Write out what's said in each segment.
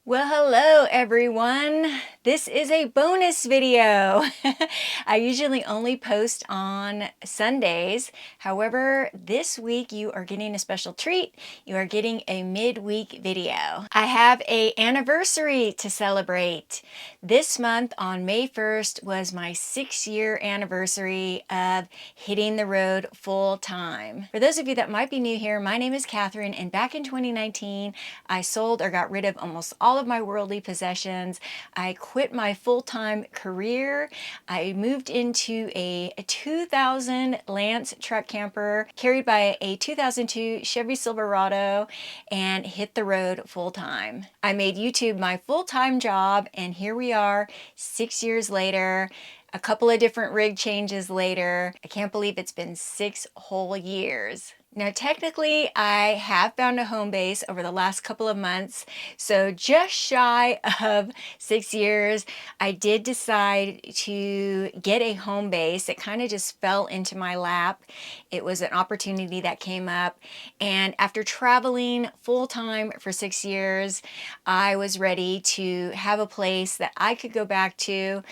Well, hello everyone. This is a bonus video. I usually only post on Sundays. However, this week you are getting a special treat. You are getting a midweek video. I have an anniversary to celebrate. This month on May 1st was my 6-year anniversary of hitting the road full time. For those of you that might be new here, my name is Catherine, and back in 2019, I sold or got rid of almost all of my worldly possessions. I quit my full-time career. I moved into a 2000 Lance truck camper carried by a 2002 Chevy Silverado and hit the road full-time. I made YouTube my full-time job, and here we are 6 years later. A couple of different rig changes later. I can't believe it's been 6 whole years. Now, technically, I have found a home base over the last couple of months, so just shy of 6 years, I did decide to get a home base. It kind of just fell into my lap. It was an opportunity that came up, and after traveling full-time for 6 years, I was ready to have a place that I could go back to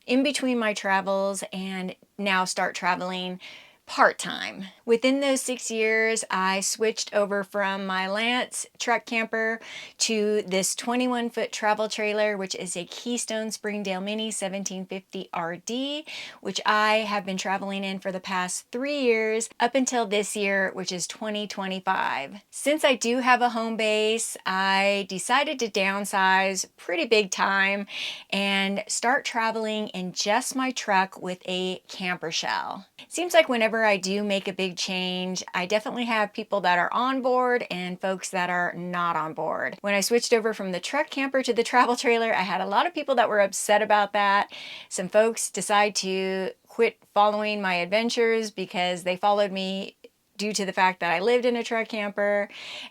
in between my travels and now start traveling part-time. Within those 6 years, I switched over from my Lance truck camper to this 21-foot travel trailer, which is a Keystone Springdale Mini 1750 RD, which I have been traveling in for the past 3 years up until this year, which is 2025. Since I do have a home base, I decided to downsize pretty big time and start traveling in just my truck with a camper shell. Seems like whenever I do make a big change, I definitely have people that are on board and folks that are not on board. When I switched over from the truck camper to the travel trailer, I had a lot of people that were upset about that. Some folks decide to quit following my adventures because they followed me due to the fact that I lived in a truck camper,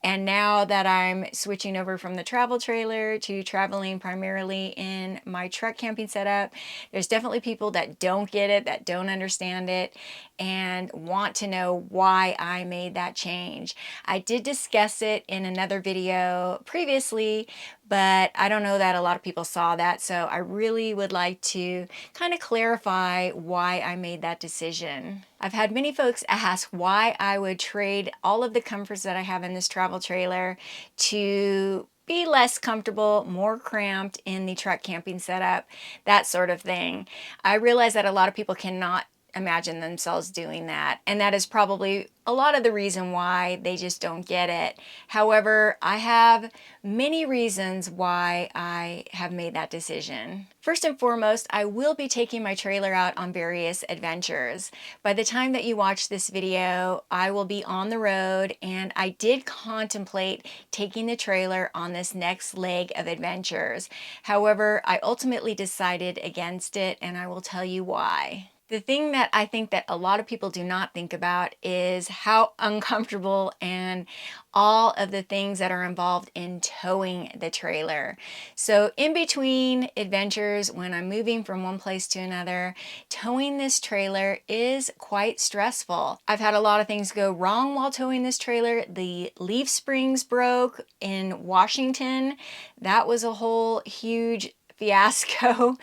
and now that I'm switching over from the travel trailer to traveling primarily in my truck camping setup, there's definitely people that don't get it, that don't understand it, and want to know why I made that change. I did discuss it in another video previously, but I don't know that a lot of people saw that, so I really would like to kind of clarify why I made that decision. I've had many folks ask why I would trade all of the comforts that I have in this travel trailer to be less comfortable, more cramped in the truck camping setup, that sort of thing. I realize that a lot of people cannot imagine themselves doing that, and that is probably a lot of the reason why they just don't get it. However, I have many reasons why I have made that decision. First and foremost, I will be taking my trailer out on various adventures. By the time that you watch this video, I will be on the road, and I did contemplate taking the trailer on this next leg of adventures. However, I ultimately decided against it, and I will tell you why. The thing that I think that a lot of people do not think about is how uncomfortable and all of the things that are involved in towing the trailer. So in between adventures, when I'm moving from one place to another, towing this trailer is quite stressful. I've had a lot of things go wrong while towing this trailer. The leaf springs broke in Washington. That was a whole huge fiasco.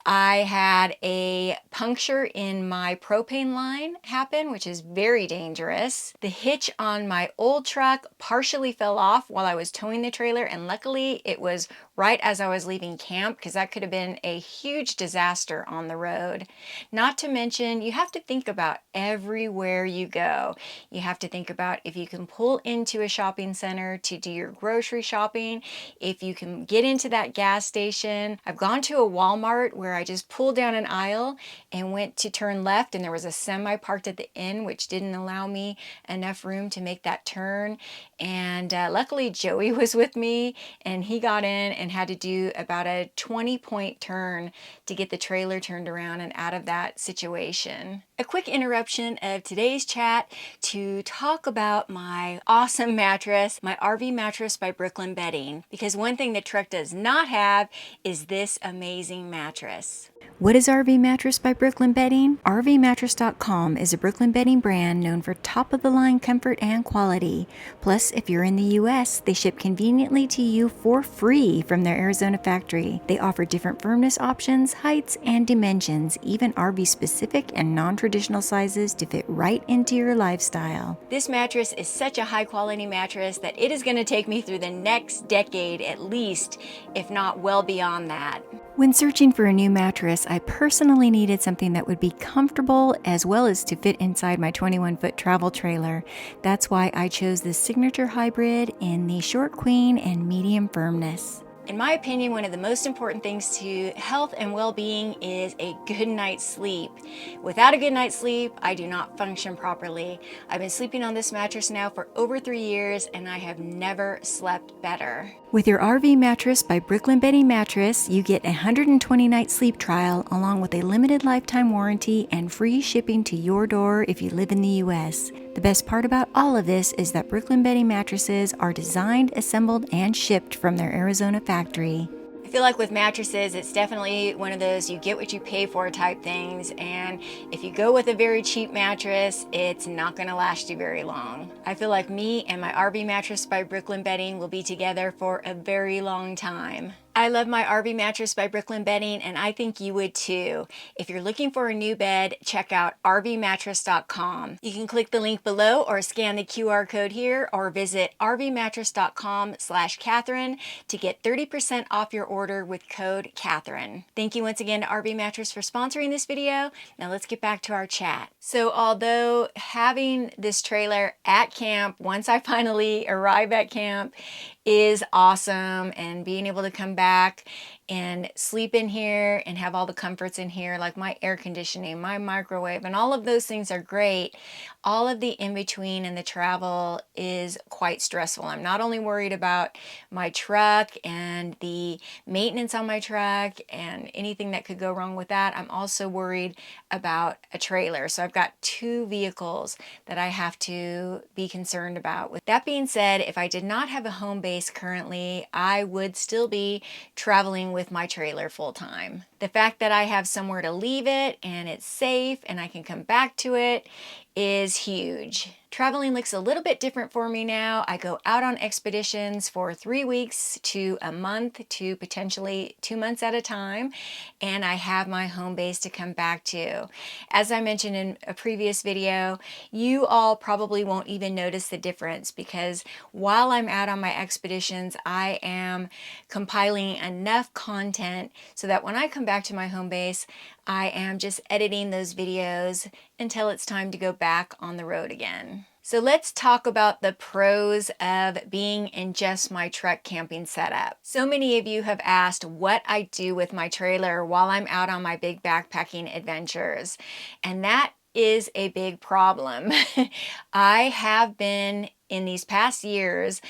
I had a puncture in my propane line happen, which is very dangerous. The hitch on my old truck partially fell off while I was towing the trailer, and luckily it was right as I was leaving camp, because that could have been a huge disaster on the road. Not to mention, you have to think about everywhere you go. You have to think about if you can pull into a shopping center to do your grocery shopping, if you can get into that gas station. I've gone to a Walmart where I just pulled down an aisle and went to turn left, and there was a semi parked at the end, which didn't allow me enough room to make that turn. And luckily Joey was with me, and he got in and had to do about a 20-point turn to get the trailer turned around and out of that situation. A quick interruption of today's chat to talk about my awesome mattress, my RV mattress by Brooklyn Bedding, because one thing the truck does not have is this amazing mattress. What is RV Mattress by Brooklyn Bedding? RVmattress.com is a Brooklyn Bedding brand known for top-of-the-line comfort and quality. Plus, if you're in the U.S., they ship conveniently to you for free from their Arizona factory. They offer different firmness options, heights, and dimensions, even RV-specific and non-traditional sizes to fit right into your lifestyle. This mattress is such a high-quality mattress that it is going to take me through the next decade at least, if not well beyond that. When searching for a new mattress, I personally needed something that would be comfortable as well as to fit inside my 21-foot travel trailer. That's why I chose the Signature Hybrid in the short queen and medium firmness. In my opinion, one of the most important things to health and well-being is a good night's sleep. Without a good night's sleep, I do not function properly. I've been sleeping on this mattress now for over 3 years, and I have never slept better. With your RV Mattress by Brooklyn Bedding Mattress, you get a 120-night sleep trial along with a limited lifetime warranty and free shipping to your door if you live in the U.S. The best part about all of this is that Brooklyn Bedding mattresses are designed, assembled, and shipped from their Arizona factory. I feel like with mattresses, it's definitely one of those you get what you pay for type things, and if you go with a very cheap mattress, it's not going to last you very long. I feel like me and my RV Mattress by Brooklyn Bedding will be together for a very long time. I love my RV Mattress by Brooklyn Bedding, and I think you would too. If you're looking for a new bed, check out rvmattress.com. You can click the link below or scan the QR code here or visit rvmattress.com/Catherine to get 30% off your order with code Catherine. Thank you once again to RV Mattress for sponsoring this video. Now let's get back to our chat. So although having this trailer at camp, once I finally arrive at camp, is awesome, and being able to come back and sleep in here and have all the comforts in here, like my air conditioning, my microwave, and all of those things are great. All of the in-between and the travel is quite stressful. I'm not only worried about my truck and the maintenance on my truck and anything that could go wrong with that, I'm also worried about a trailer. So I've got 2 vehicles that I have to be concerned about. With that being said, if I did not have a home base currently, I would still be traveling with my trailer full time. The fact that I have somewhere to leave it and it's safe and I can come back to it is huge. Traveling looks a little bit different for me now. I go out on expeditions for 3 weeks to a month to potentially 2 months at a time, and I have my home base to come back to. As I mentioned in a previous video, you all probably won't even notice the difference because while I'm out on my expeditions, I am compiling enough content so that when I come back to my home base, I am just editing those videos until it's time to go back on the road again. So let's talk about the pros of being in just my truck camping setup. So many of you have asked what I do with my trailer while I'm out on my big backpacking adventures, and that is a big problem. I have been in these past years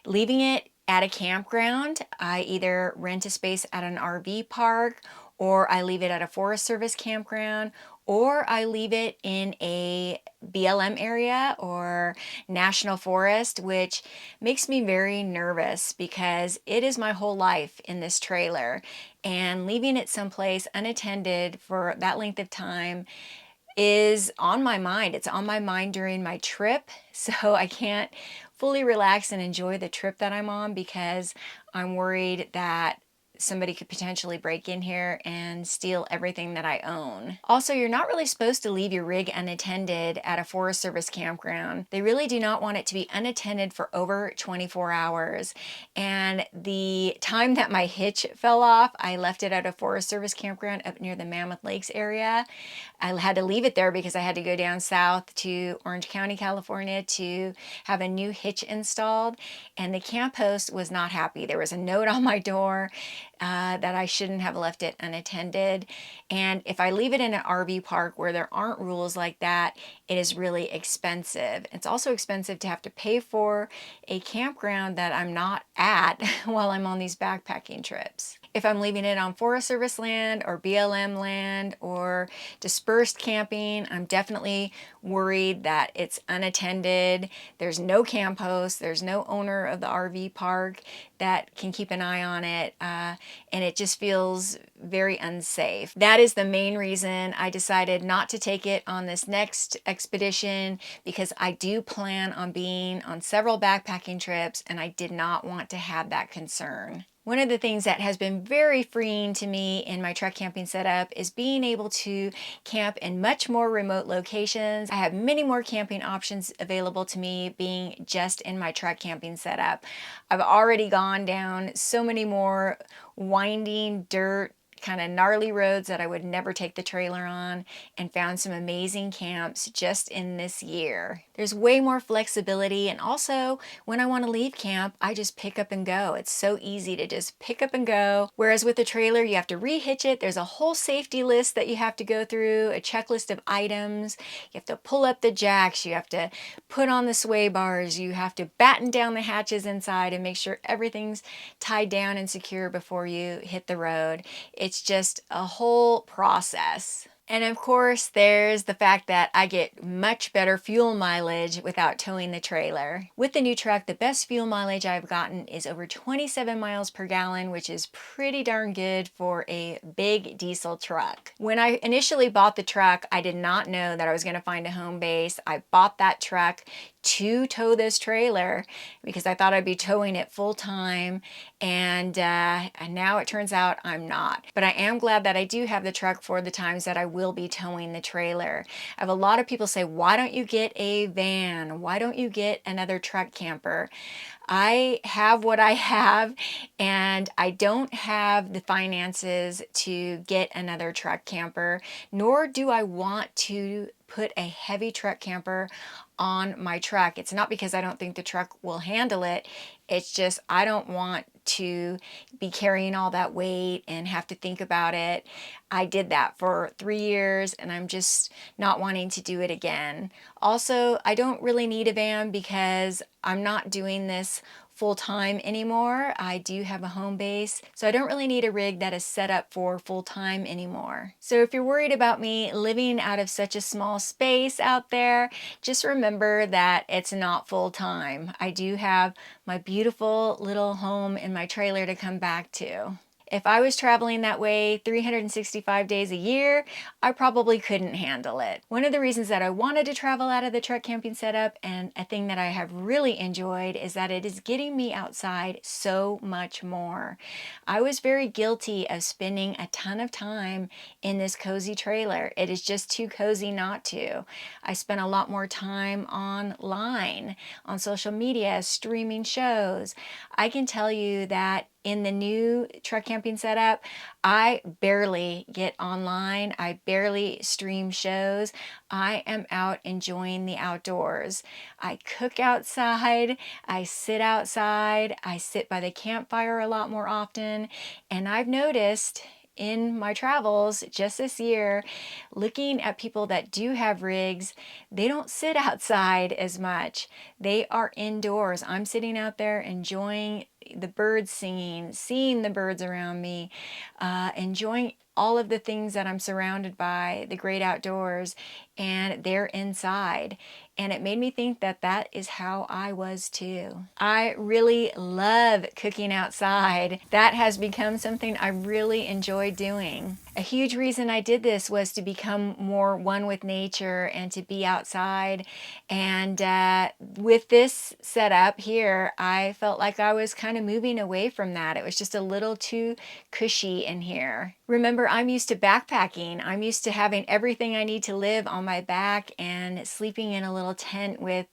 leaving it at a campground. I either rent a space at an RV park, or I leave it at a Forest Service campground, or I leave it in a BLM area or national forest, which makes me very nervous because it is my whole life in this trailer, and leaving it someplace unattended for that length of time is on my mind. It's on my mind during my trip, so I can't fully relax and enjoy the trip that I'm on because I'm worried that somebody could potentially break in here and steal everything that I own. Also, you're not really supposed to leave your rig unattended at a Forest Service campground. They really do not want it to be unattended for over 24 hours. And the time that my hitch fell off, I left it at a Forest Service campground up near the Mammoth Lakes area. I had to leave it there because I had to go down south to Orange County, California to have a new hitch installed, and the camp host was not happy. There was a note on my door that I shouldn't have left it unattended. And if I leave it in an RV park where there aren't rules like that, it is really expensive. It's also expensive to have to pay for a campground that I'm not at while I'm on these backpacking trips. If I'm leaving it on Forest Service land or BLM land or dispersed camping, I'm definitely worried that it's unattended. There's no camp host, there's no owner of the RV park that can keep an eye on it, and it just feels very unsafe. That is the main reason I decided not to take it on this next expedition, because I do plan on being on several backpacking trips and I did not want to have that concern. One of the things that has been very freeing to me in my truck camping setup is being able to camp in much more remote locations. I have many more camping options available to me being just in my truck camping setup. I've already gone down so many more winding dirt, kind of gnarly roads that I would never take the trailer on, and found some amazing camps just in this year. There's way more flexibility, and also when I want to leave camp, I just pick up and go. It's so easy to just pick up and go. Whereas with the trailer, you have to rehitch it. There's a whole safety list that you have to go through, a checklist of items. You have to pull up the jacks, you have to put on the sway bars, you have to batten down the hatches inside and make sure everything's tied down and secure before you hit the road. It's just a whole process. And of course, there's the fact that I get much better fuel mileage without towing the trailer. With the new truck, the best fuel mileage I've gotten is over 27 miles per gallon, which is pretty darn good for a big diesel truck. When I initially bought the truck, I did not know that I was going to find a home base. I bought that truck to tow this trailer because I thought I'd be towing it full time, and now it turns out I'm not. But I am glad that I do have the truck for the times that I will be towing the trailer. I have a lot of people say, why don't you get a van? Why don't you get another truck camper? I have what I have, and I don't have the finances to get another truck camper, nor do I want to put a heavy truck camper on my truck. It's not because I don't think the truck will handle it. It's just I don't want to be carrying all that weight and have to think about it. I did that for 3 years and I'm just not wanting to do it again. Also, I don't really need a van because I'm not doing this full time anymore. I do have a home base, so I don't really need a rig that is set up for full time anymore. So if you're worried about me living out of such a small space out there, just remember that it's not full time. I do have my beautiful little home in my trailer to come back to. If I was traveling that way 365 days a year, I probably couldn't handle it. One of the reasons that I wanted to travel out of the truck camping setup, and a thing that I have really enjoyed, is that it is getting me outside so much more. I was very guilty of spending a ton of time in this cozy trailer. It is just too cozy not to. I spent a lot more time online, on social media, streaming shows. I can tell you that in the new truck camping setup, I barely get online. I barely stream shows. I am out enjoying the outdoors. I cook outside. I sit outside. I sit by the campfire a lot more often. And I've noticed in my travels just this year, looking at people that do have rigs, they don't sit outside as much. They are indoors. I'm sitting out there enjoying the birds singing, seeing the birds around me, enjoying all of the things that I'm surrounded by, the great outdoors, and they're inside. And it made me think that that is how I was too. I really love cooking outside. That has become something I really enjoy doing. A huge reason I did this was to become more one with nature and to be outside. And with this setup here, I felt like I was kind of moving away from that. It was just a little too cushy in here. Remember, I'm used to backpacking. I'm used to having everything I need to live on my back and sleeping in a little tent with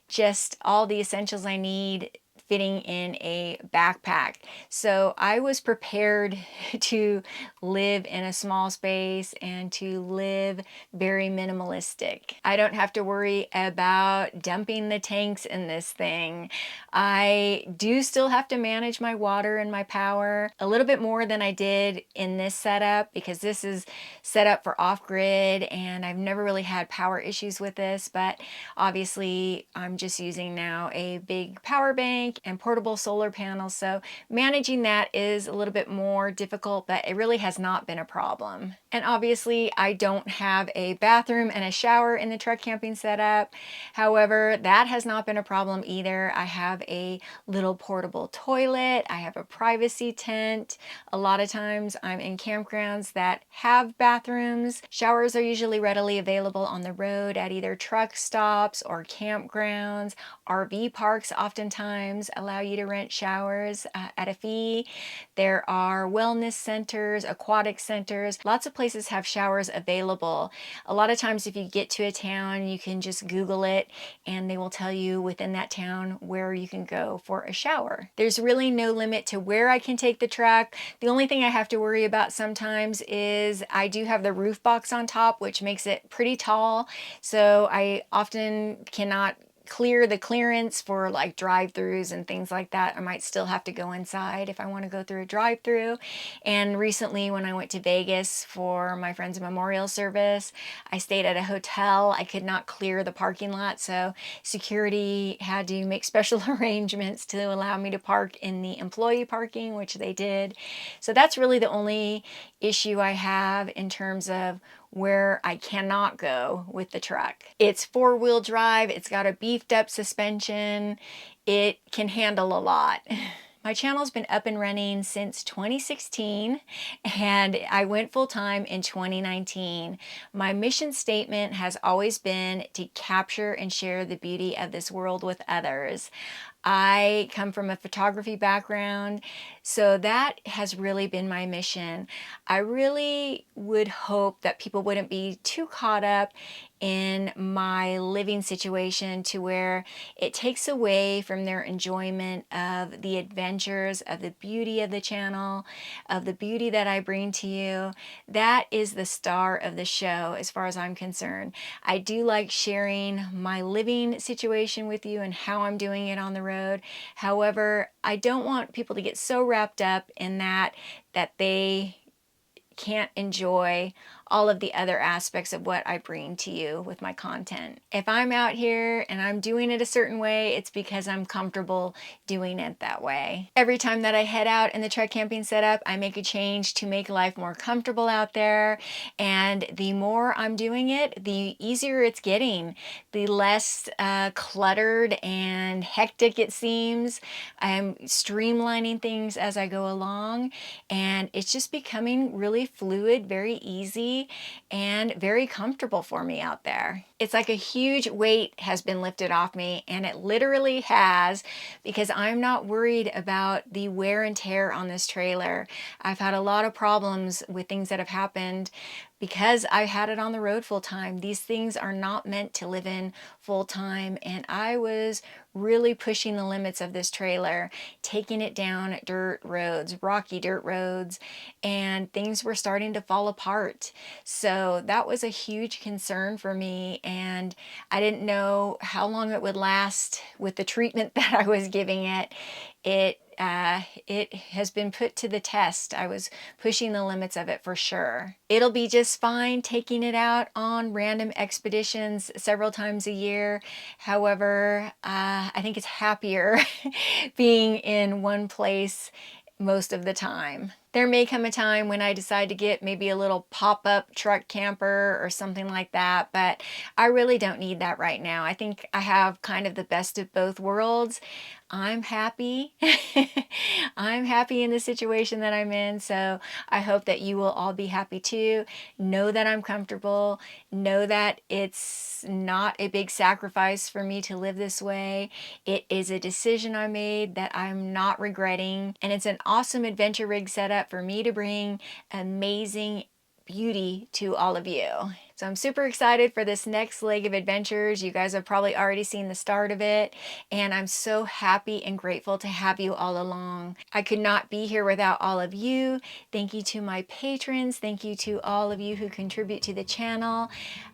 just all the essentials I need fitting in a backpack. So I was prepared to live in a small space and to live very minimalistic. I don't have to worry about dumping the tanks in this thing. I do still have to manage my water and my power a little bit more than I did in this setup, because this is set up for off-grid and I've never really had power issues with this, but obviously I'm just using now a big power bank tank and portable solar panels, so managing that is a little bit more difficult, but it really has not been a problem. And obviously I don't have a bathroom and a shower in the truck camping setup. However, that has not been a problem either. I have a little portable toilet. I have a privacy tent. A lot of times I'm in campgrounds that have bathrooms. Showers are usually readily available on the road at either truck stops or campgrounds. RV parks oftentimes allow you to rent showers at a fee. There are wellness centers, aquatic centers. Lots of places have showers available. A lot of times if you get to a town, you can just Google it and they will tell you within that town where you can go for a shower. There's really no limit to where I can take the truck. The only thing I have to worry about sometimes is I do have the roof box on top, which makes it pretty tall. So I often cannot clear the clearance for like drive-throughs and things like that. I might still have to go inside if I want to go through a drive-through. And recently when I went to Vegas for my friend's memorial service, I stayed at a hotel. I could not clear the parking lot, so security had to make special arrangements to allow me to park in the employee parking, which they did. So that's really the only issue I have in terms of where I cannot go with the truck. It's four-wheel drive, it's got a beefed up suspension, it can handle a lot. My channel's been up and running since 2016 and I went full-time in 2019. My mission statement has always been to capture and share the beauty of this world with others. I come from a photography background, so that has really been my mission. I really would hope that people wouldn't be too caught up in my living situation to where it takes away from their enjoyment of the adventures, of the beauty of the channel, of the beauty that I bring to you. That is the star of the show as far as I'm concerned. I do like sharing my living situation with you and how I'm doing it on the road. However, I don't want people to get so wrapped up in that they can't enjoy all of the other aspects of what I bring to you with my content. If I'm out here and I'm doing it a certain way, it's because I'm comfortable doing it that way. Every time that I head out in the truck camping setup, I make a change to make life more comfortable out there. And the more I'm doing it, the easier it's getting. The less cluttered and hectic it seems. I'm streamlining things as I go along, and it's just becoming really fluid, very easy, and very comfortable for me out there. It's like a huge weight has been lifted off me, and it literally has, because I'm not worried about the wear and tear on this trailer. I've had a lot of problems with things that have happened because I had it on the road full time. These things are not meant to live in full time, and I was really pushing the limits of this trailer, taking it down dirt roads, rocky dirt roads, and things were starting to fall apart. So that was a huge concern for me, and I didn't know how long it would last with the treatment that I was giving it. It has been put to the test. I was pushing the limits of it for sure. It'll be just fine taking it out on random expeditions several times a year. However, I think it's happier being in one place most of the time. There may come a time when I decide to get maybe a little pop-up truck camper or something like that, but I really don't need that right now. I think I have kind of the best of both worlds. I'm happy. I'm happy in the situation that I'm in, so I hope that you will all be happy too. Know that I'm comfortable. Know that it's not a big sacrifice for me to live this way. It is a decision I made that I'm not regretting, and it's an awesome adventure rig setup for me to bring amazing beauty to all of you. So I'm super excited for this next leg of adventures. You guys have probably already seen the start of it, and I'm so happy and grateful to have you all along. I could not be here without all of you. Thank you to my patrons. Thank you to all of you who contribute to the channel.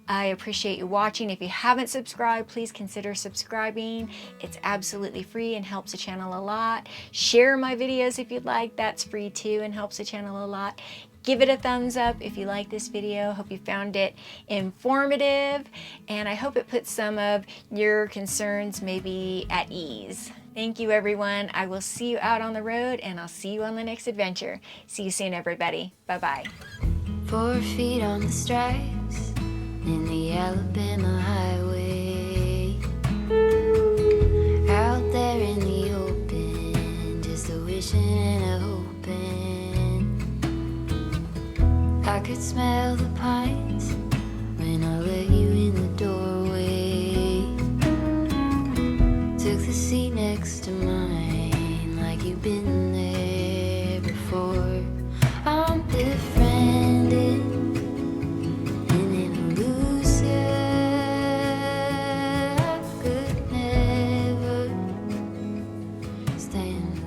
I appreciate you watching. If you haven't subscribed, please consider subscribing. It's absolutely free and helps the channel a lot. Share my videos if you'd like. That's free too and helps the channel a lot. Give it a thumbs up if you like this video. Hope you found it informative, and I hope it puts some of your concerns maybe at ease. Thank you, everyone. I will see you out on the road, and I'll see you on the next adventure. See you soon, everybody. Bye-bye. 4 feet on the stripes in the Alabama highway, out there in the open, just a wishing and a hoping. I could smell the pines when I let you in the doorway. Took the seat next to mine like you've been there before. I'm befriended and in a loose, I could never stand